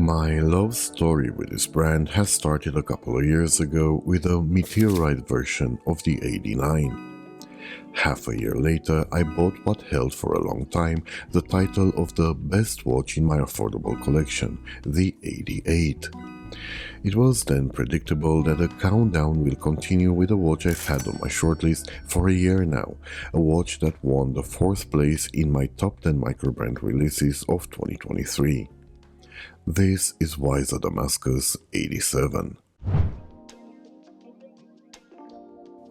My love story with this brand has started a couple of years ago with a meteorite version of the AD9. Half a year later, I bought what held for a long time the title of the best watch in my affordable collection, the AD8. It was then predictable that the countdown will continue with a watch I've had on my shortlist for a year now, a watch that won the 4th place in my top 10 microbrand releases of 2023. This is Wiser Damascus AD7.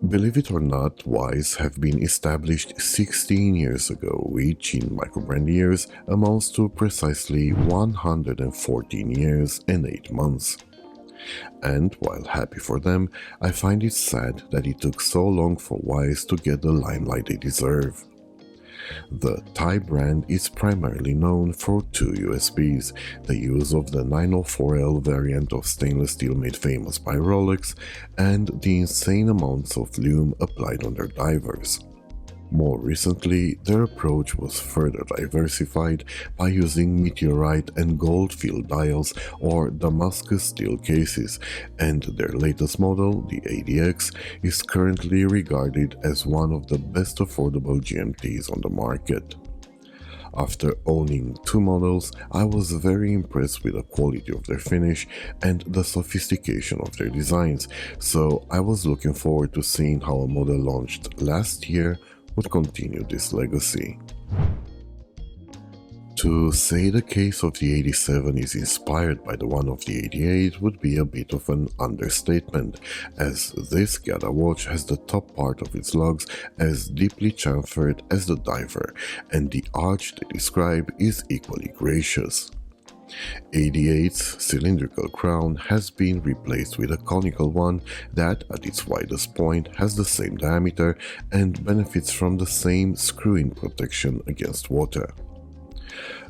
Believe it or not, Wise have been established 16 years ago, which in microbrand years amounts to precisely 114 years and 8 months. And while happy for them, I find it sad that it took so long for Wise to get the limelight they deserve. The Thai brand is primarily known for two USPs, the use of the 904L variant of stainless steel made famous by Rolex, and the insane amounts of lume applied on their divers. More recently, their approach was further diversified by using meteorite and gold-filled dials or Damascus steel cases, and their latest model, the ADX, is currently regarded as one of the best affordable GMTs on the market. After owning two models, I was very impressed with the quality of their finish and the sophistication of their designs, so I was looking forward to seeing how a model launched last year would continue this legacy. To say the case of the AD7 is inspired by the one of the AD8 would be a bit of an understatement, as this Gada watch has the top part of its lugs as deeply chamfered as the diver, and the arch they describe is equally gracious. AD8's cylindrical crown has been replaced with a conical one that, at its widest point, has the same diameter and benefits from the same screw-in protection against water.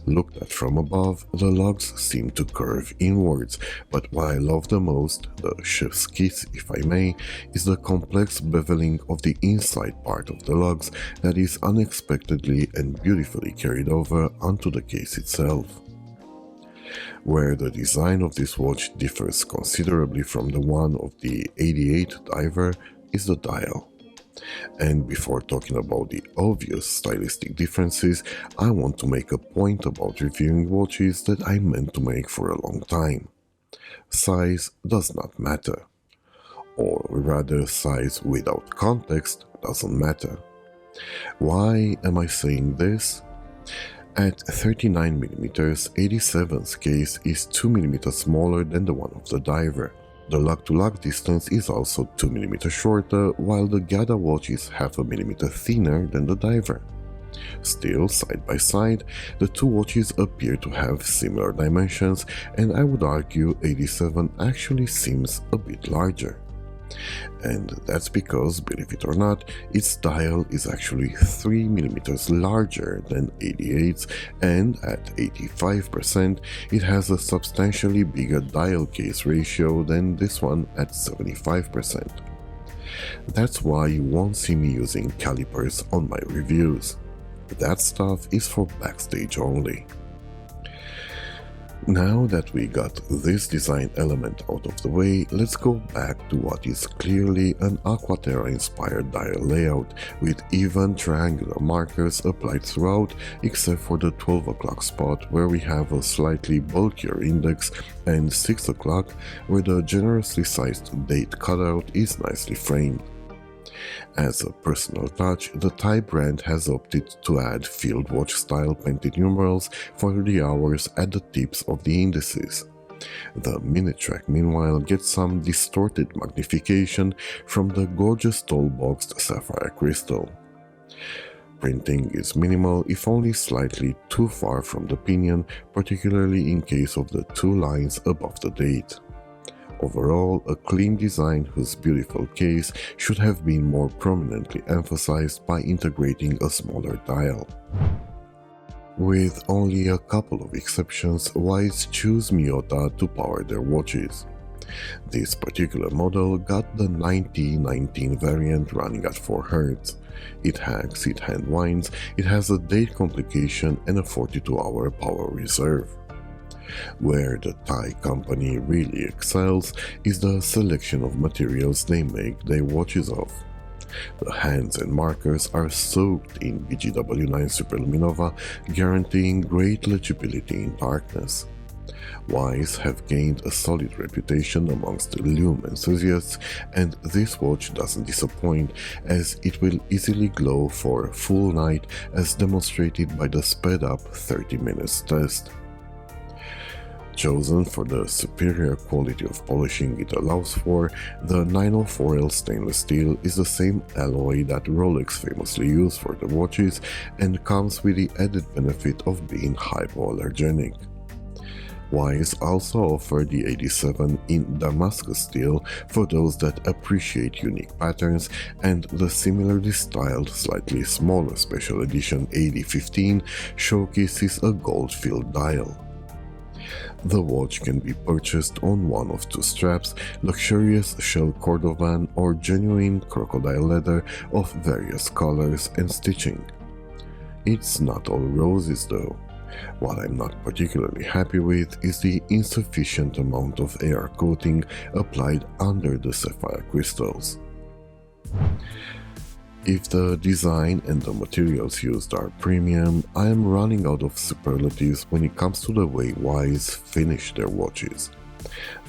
Looked at from above, the lugs seem to curve inwards, but what I love the most, the chef's kiss if I may, is the complex beveling of the inside part of the lugs that is unexpectedly and beautifully carried over onto the case itself. Where the design of this watch differs considerably from the one of the AD8 diver is the dial. And before talking about the obvious stylistic differences, I want to make a point about reviewing watches that I meant to make for a long time. Size does not matter. Or rather, size without context doesn't matter. Why am I saying this? At 39mm, AD7's case is 2mm smaller than the one of the diver. The lug-to-lug distance is also 2mm shorter, while the Gada watch is half a millimeter thinner than the diver. Still, side by side, the two watches appear to have similar dimensions, and I would argue AD7 actually seems a bit larger. And that's because, believe it or not, its dial is actually 3mm larger than AD8's, and at 85% it has a substantially bigger dial case ratio than this one at 75%. That's why you won't see me using calipers on my reviews. That stuff is for backstage only. Now that we got this design element out of the way, let's go back to what is clearly an Aquaterra inspired dial layout, with even triangular markers applied throughout except for the 12 o'clock spot where we have a slightly bulkier index, and 6 o'clock where the generously sized date cutout is nicely framed. As a personal touch, the Thai brand has opted to add field watch style painted numerals for the hours at the tips of the indices. The minute track meanwhile gets some distorted magnification from the gorgeous tall boxed sapphire crystal. Printing is minimal, if only slightly too far from the pinion, particularly in case of the two lines above the date. Overall, a clean design whose beautiful case should have been more prominently emphasized by integrating a smaller dial. With only a couple of exceptions, Wise choose Miyota to power their watches. This particular model got the 90-19 variant running at 4 Hz. It hangs, it hand winds, it has a date complication and a 42-hour power reserve. Where the Thai company really excels is the selection of materials they make their watches of. The hands and markers are soaked in BGW9 Superluminova, guaranteeing great legibility in darkness. Wise have gained a solid reputation amongst the lume enthusiasts, and this watch doesn't disappoint, as it will easily glow for a full night, as demonstrated by the sped up 30 minutes test. Chosen for the superior quality of polishing it allows for, the 904L stainless steel is the same alloy that Rolex famously used for the watches and comes with the added benefit of being hypoallergenic. Wise also offer the AD7 in Damascus steel for those that appreciate unique patterns, and the similarly styled, slightly smaller special edition AD15 showcases a gold-filled dial. The watch can be purchased on one of two straps, luxurious shell cordovan or genuine crocodile leather of various colors and stitching. It's not all roses though. What I'm not particularly happy with is the insufficient amount of AR coating applied under the sapphire crystals. If the design and the materials used are premium, I am running out of superlatives when it comes to the way Wise finish their watches.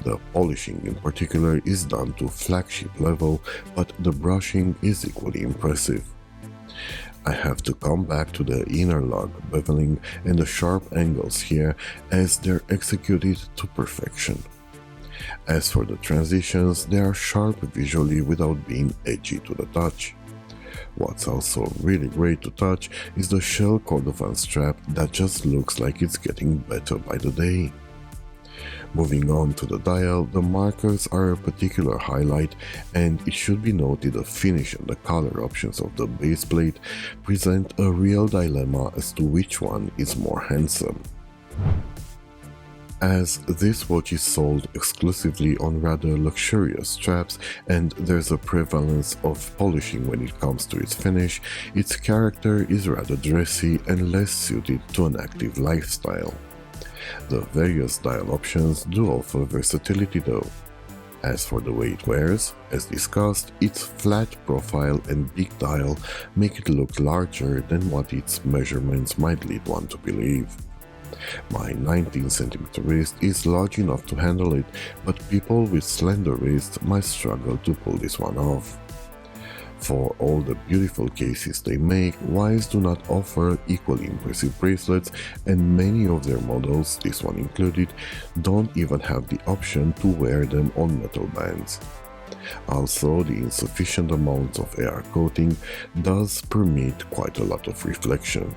The polishing in particular is done to flagship level, but the brushing is equally impressive. I have to come back to the inner lug beveling and the sharp angles here, as they're executed to perfection. As for the transitions, they are sharp visually without being edgy to the touch. What's also really great to touch is the shell cordovan strap that just looks like it's getting better by the day. Moving on to the dial, the markers are a particular highlight, and it should be noted the finish and the color options of the base plate present a real dilemma as to which one is more handsome. As this watch is sold exclusively on rather luxurious straps and there's a prevalence of polishing when it comes to its finish, its character is rather dressy and less suited to an active lifestyle. The various dial options do offer versatility though. As for the way it wears, as discussed, its flat profile and big dial make it look larger than what its measurements might lead one to believe. My 19cm wrist is large enough to handle it, but people with slender wrists might struggle to pull this one off. For all the beautiful cases they make, Wise do not offer equally impressive bracelets, and many of their models, this one included, don't even have the option to wear them on metal bands. Also, the insufficient amount of AR coating does permit quite a lot of reflection.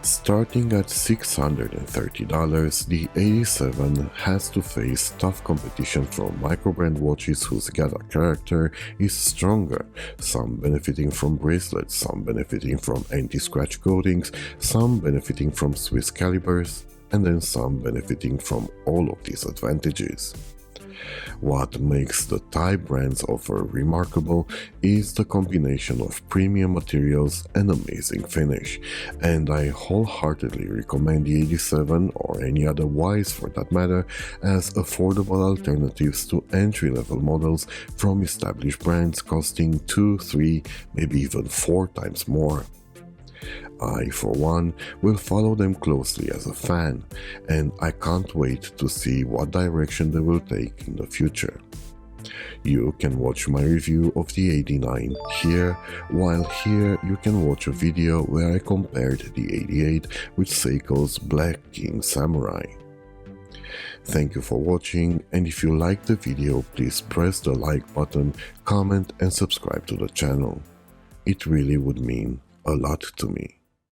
Starting at $630, the AD7 has to face tough competition from microbrand watches whose Gada character is stronger, some benefiting from bracelets, some benefiting from anti-scratch coatings, some benefiting from Swiss calibers, and then some benefiting from all of these advantages. What makes the Thai brand's offer remarkable is the combination of premium materials and amazing finish, and I wholeheartedly recommend the AD7 or any other Wise for that matter as affordable alternatives to entry-level models from established brands costing 2, 3, maybe even 4 times more. I, for one, will follow them closely as a fan, and I can't wait to see what direction they will take in the future. You can watch my review of the AD9 here, while here you can watch a video where I compared the AD8 with Seiko's Black King Samurai. Thank you for watching, and if you liked the video, please press the like button, comment and subscribe to the channel. It really would mean a lot to me.